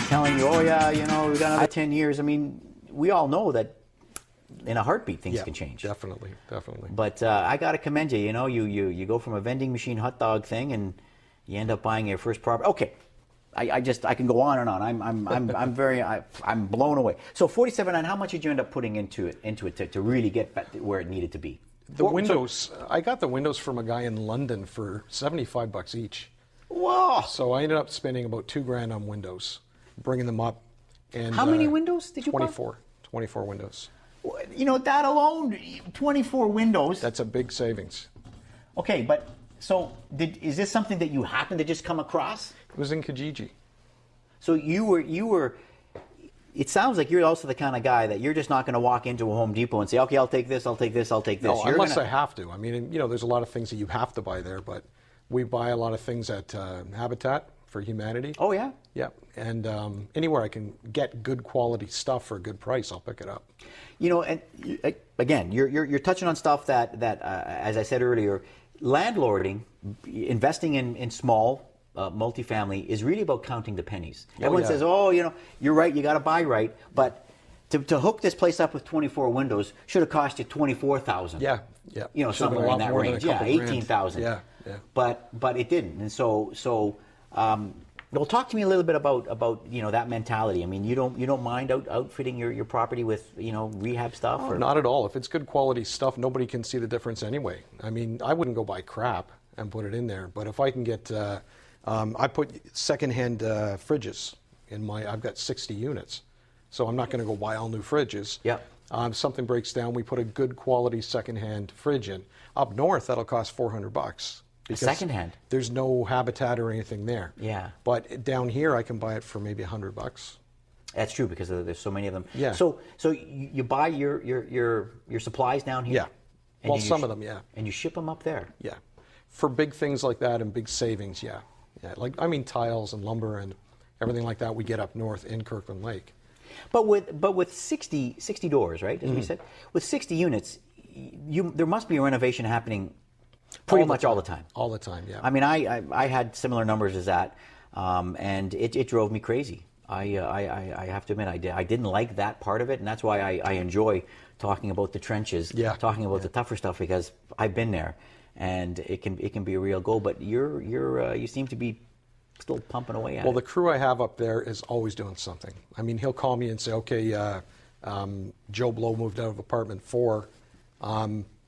telling you, oh yeah, we got another 10 years. I mean, we all know that in a heartbeat things can change. Definitely. But I got to commend you. You go from a vending machine hot dog thing and you end up buying your first property. Okay. I can go on and on. I'm blown away. So 47.9. How much did you end up putting into it to really get back to where it needed to be? The windows. I got the windows from a guy in London for $75 each. Whoa! So I ended up spending about $2,000 on windows, bringing them up. And how many windows did you buy? 24 windows. That alone, 24 windows. That's a big savings. Okay, but so is this something that you happened to just come across? It was in Kijiji. So you were. It sounds like you're also the kind of guy that you're just not going to walk into a Home Depot and say, okay, I'll take this, I'll take this, I'll take this. No, unless I have to. I mean, there's a lot of things that you have to buy there, but we buy a lot of things at Habitat for Humanity. Oh, yeah? Yeah, and anywhere I can get good quality stuff for a good price, I'll pick it up. And again, you're touching on stuff that as I said earlier, landlording, investing in small multifamily is really about counting the pennies. Everyone says, oh, you're right, you got to buy right, but to hook this place up with 24 windows should have cost you $24,000. Yeah. Somewhere in that range. Yeah, $18,000. Yeah. But it didn't, and so. Well, talk to me a little bit about that mentality. I mean, you don't mind outfitting your property with rehab stuff? Oh, not at all. If it's good quality stuff, nobody can see the difference anyway. I mean, I wouldn't go buy crap and put it in there, but if I can get, I put secondhand fridges in I've got 60 units, so I'm not going to go buy all new fridges. Yeah. Something breaks down, we put a good quality secondhand fridge in. Up north, that'll cost $400. Secondhand. There's no Habitat or anything there. Yeah. But down here, I can buy it for maybe $100. That's true because there's so many of them. Yeah. So you buy your supplies down here. Yeah. Well, some of them, yeah. And you ship them up there. Yeah. For big things like that and big savings, yeah. Tiles and lumber and everything like that we get up north in Kirkland Lake. But with 60 doors, right? As we said, with 60 units, there must be a renovation happening. Pretty much all the time. All the time, yeah. I mean, I had similar numbers as that, and it drove me crazy. I have to admit, I didn't like that part of it, and that's why I enjoy talking about the trenches, talking about the tougher stuff, because I've been there, and it can be a real goal. But you seem to be still pumping away at it. Well, the crew I have up there is always doing something. I mean, he'll call me and say, okay, Joe Blow moved out of apartment 4.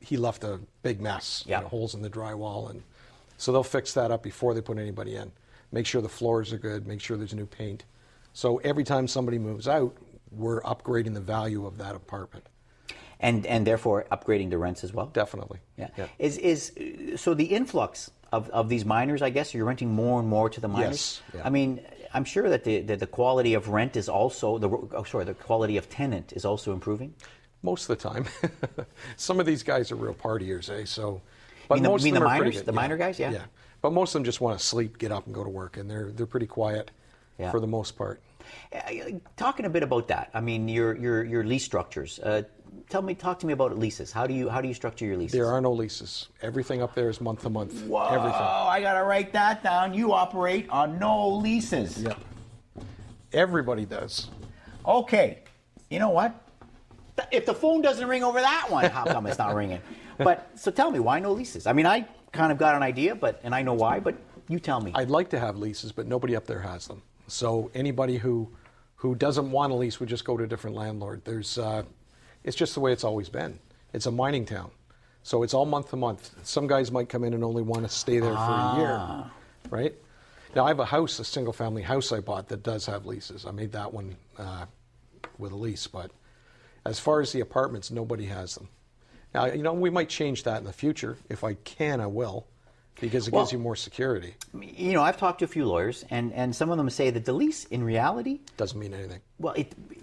He left a big mess, holes in the drywall, and so they'll fix that up before they put anybody in. Make sure the floors are good, make sure there's new paint. So every time somebody moves out, we're upgrading the value of that apartment. And therefore upgrading the rents as well? Definitely. Yeah. So the influx of these miners, I guess, you're renting more and more to the miners? Yes. Yeah. I mean, I'm sure that the quality of rent is also, the quality of tenant is also improving? Most of the time. Some of these guys are real partiers, eh? So, but most of them the are miners, pretty good. The miner guys, yeah. But most of them just want to sleep, get up, and go to work, and they're pretty quiet for the most part. Talking a bit about that, I mean, your lease structures. Talk to me about leases. How do you structure your leases? There are no leases. Everything up there is month to month. Whoa! Everything. I gotta write that down. You operate on no leases. Yep. Everybody does. Okay. You know what? If the phone doesn't ring over that one, how come it's not ringing? But so tell me, why no leases? I mean, I kind of got an idea, and I know why, but you tell me. I'd like to have leases, but nobody up there has them. So anybody who doesn't want a lease would just go to a different landlord. It's just the way it's always been. It's a mining town, so it's all month to month. Some guys might come in and only want to stay there for a year, right? Now I have a single family house I bought that does have leases. I made that one with a lease, but as far as the apartments, nobody has them. Now, we might change that in the future. If I can, I will, because it gives you more security. I've talked to a few lawyers, and some of them say that the lease, in reality... doesn't mean anything. Well,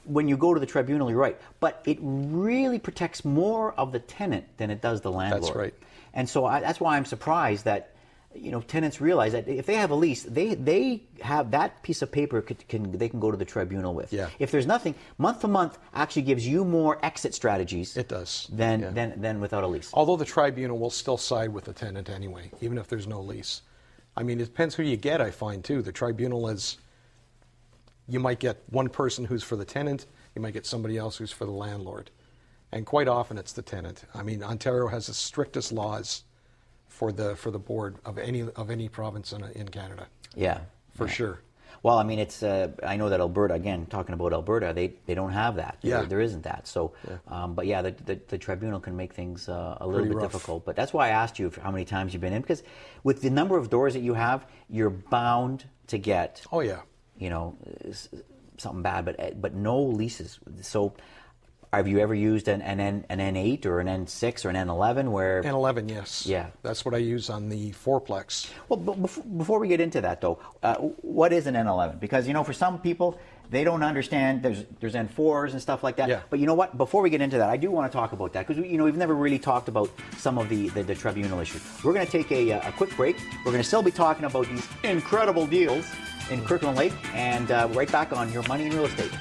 when you go to the tribunal, you're right. But it really protects more of the tenant than it does the landlord. That's right. And so that's why I'm surprised that tenants realize that if they have a lease, they have that piece of paper they can go to the tribunal with. Yeah. If there's nothing, month to month actually gives you more exit strategies. It does. Than without a lease. Although the tribunal will still side with the tenant anyway, even if there's no lease. I mean, it depends who you get, I find, too. The tribunal is you might get one person who's for the tenant, you might get somebody else who's for the landlord. And quite often it's the tenant. I mean, Ontario has the strictest laws for the board of any province in Canada. Yeah. For sure. Well, I mean, it's. I know that Alberta. Again, talking about Alberta, they don't have that. There isn't that. So, but yeah, the tribunal can make things a little bit difficult. But that's why I asked you how many times you've been in, because with the number of doors that you have, you're bound to get. Oh yeah. You know, something bad, but no leases. So, have you ever used an N8 or an N6 or an N11 where... N11, yes. Yeah. That's what I use on the fourplex. Well, before we get into that, though, what is an N11? Because, you know, for some people, they don't understand. There's N4s and stuff like that. Yeah. But you know what? Before we get into that, I do want to talk about that because, you know, we've never really talked about some of the tribunal issues. We're going to take a quick break. We're going to still be talking about these incredible deals in Kirkland Lake, and right back on Your Money in Real Estate.